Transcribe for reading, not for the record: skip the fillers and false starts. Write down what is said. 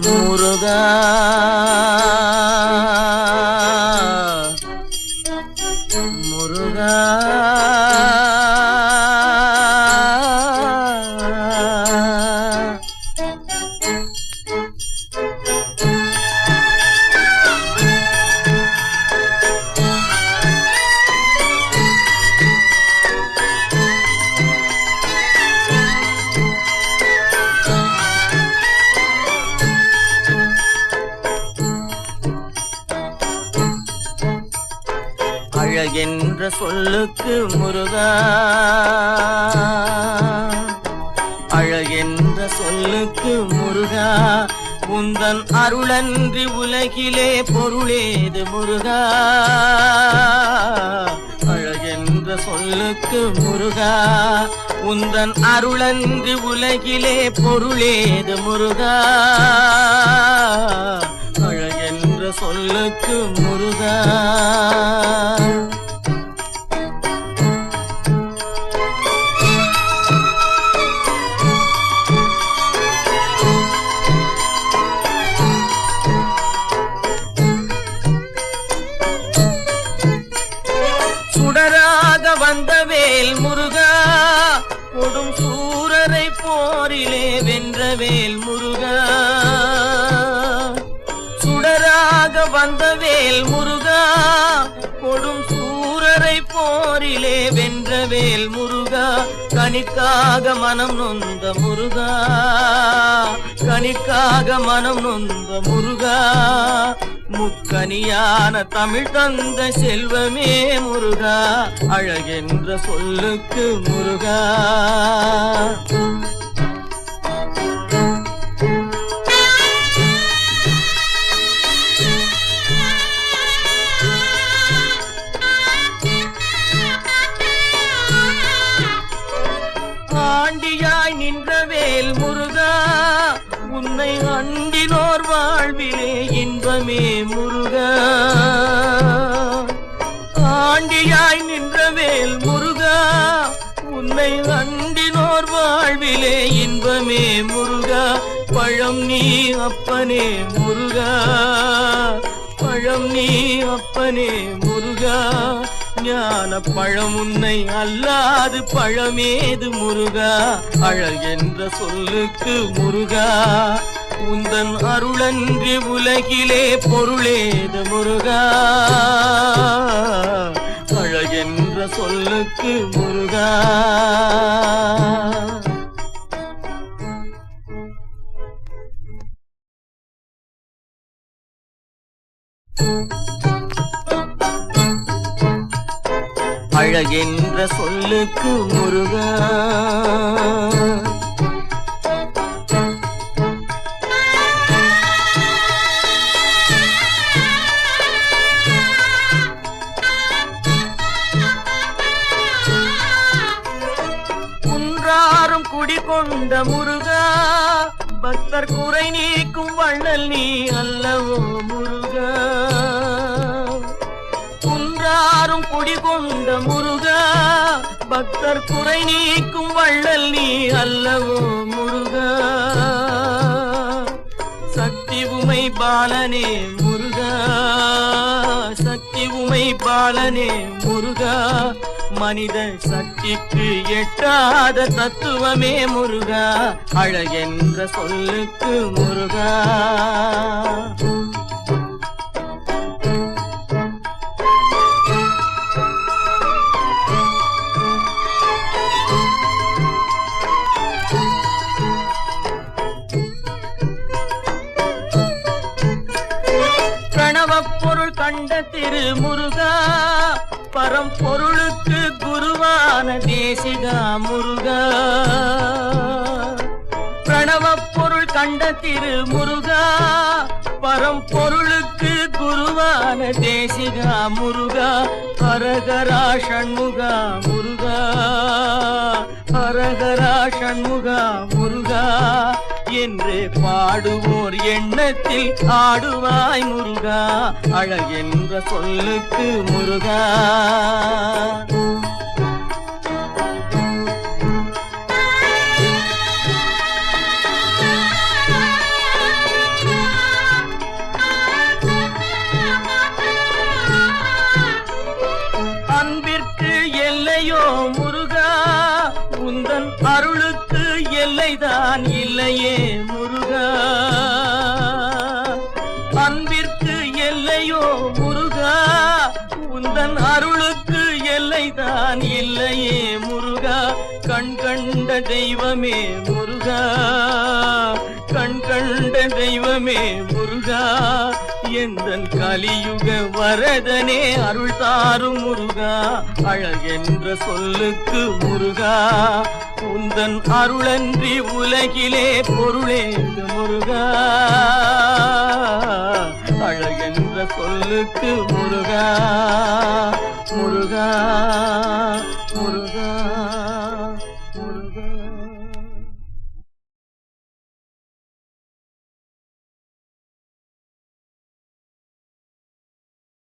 முருகா முருகா அழகென்ற சொல்லுக்கு முருகா, அழகென்ற சொல்லுக்கு முருகா, உந்தன் அருளன்றி உலகிலே பொருளேது முருகா. அழகென்ற சொல்லுக்கு முருகா, உந்தன் அருளன்றி உலகிலே பொருளேது முருகா. அழகென்ற சொல்லுக்கு முருகா. சுடராக வந்தவேல் முருகா, கொடும் சூரரை போரிலே வென்றவேல் முருகா. சுடராக வந்தவேல் முருகா, கொடும் சூரரை போரிலே வென்றவேல் முருகா. கனிக்காக மனம் நொந்த முருகா, கனிக்காக மனம் நொந்த முருகா. முக்கனியான தமிழ் தந்த செல்வமே முருகா. அழகென்ற சொல்லுக்கு முருகா. ஆண்டியாய் நின்றவேல் முருகா, உன்னை அண்டினோர் வாழ்விலே இன்பமே முருகா. ஆண்டியாய் நின்றவேல் முருகா, உன்னை அண்டினோர் வாழ்விலே இன்பமே முருகா. பழம் நீ அப்பனே முருகா, பழம் நீ அப்பனே முருகா. ஞான பழம் உன்னை அல்லாது பழமேது முருகா. அழகென்ற சொல்லுக்கு முருகா, உந்தன் அருளன்றி உலகிலே பொருளேது முருகா. அழகென்ற சொல்லுக்கு முருகா. அழகென்ற சொல்லுக்கு முருகா. குன்றாரும் குடிகொண்ட முருகா, பக்தர் குறை நீக்கும் வள்ளல் நீ அல்லவோ முருகா. குன்றாரும் குடிகொண்ட முருகா, பக்தர் குறை நீக்கும் வள்ளல் நீ அல்லவோ முருகா. சக்தி உமை பாலனே முருகா, சக்தி உமை பாலனே முருகா. மனித சக்திக்கு எட்டாத தத்துவமே முருகா. அழகென்ற சொல்லுக்கு முருகா. பிரணவப்பொருள் கண்ட திரு முருகா, பரம்பொருளுக்கு குருவான தேசிகா முருகா. பிரணவப்பொருள் கண்ட திரு முருகா, பரம்பொருளுக்கு குருவான தேசிகா முருகா. ஹரஹரா ஷண்முகா முருகா, ஹரஹரா ஷண்முகா முருகா. என்று பாடுவோர் எண்ணத்தில் ஆடுவாய் முருகா. அழகென்ற சொல்லுக்கு முருகா. இல்லையோ முருகா உந்தன் அருளுக்கு எல்லைதான் இல்லையே முருகா அன்பிற்கு எல்லையோ முருகா உந்தன் அருளுக்கு எல்லைதான் இல்லையே முருகா கண் கண்ட தெய்வமே முருகா கண் கண்ட தெய்வமே முருகா எந்தன் கலியுக வரதனே அருள் தாரும் முருகா அழகென்ற சொல்லுக்கு முருகா உந்தன் அருளன்றி உலகிலே பொருளேது முருகா அழகென்ற சொல்லுக்கு முருகா முருகா முருகா